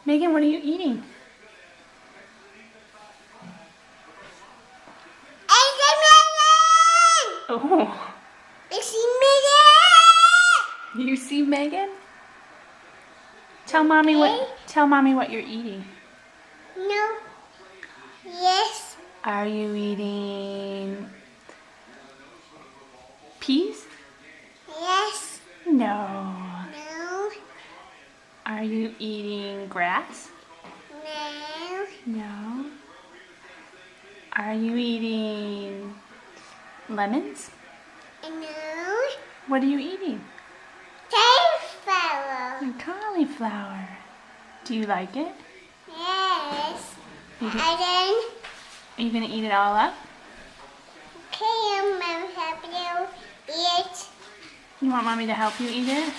Megan, what are you eating? Oh. I see Meghan! You see Megan? Tell mommy what you're eating. No. Yes. Are you eating peas? Yes. No. No. Are you eating grass? No. No. Are you eating lemons? No. What are you eating? Cauliflower. Cauliflower. Do you like it? Yes. You And can- then, Are you gonna eat it all up? okay, I'm happy to eat. You want mommy to help you eat it?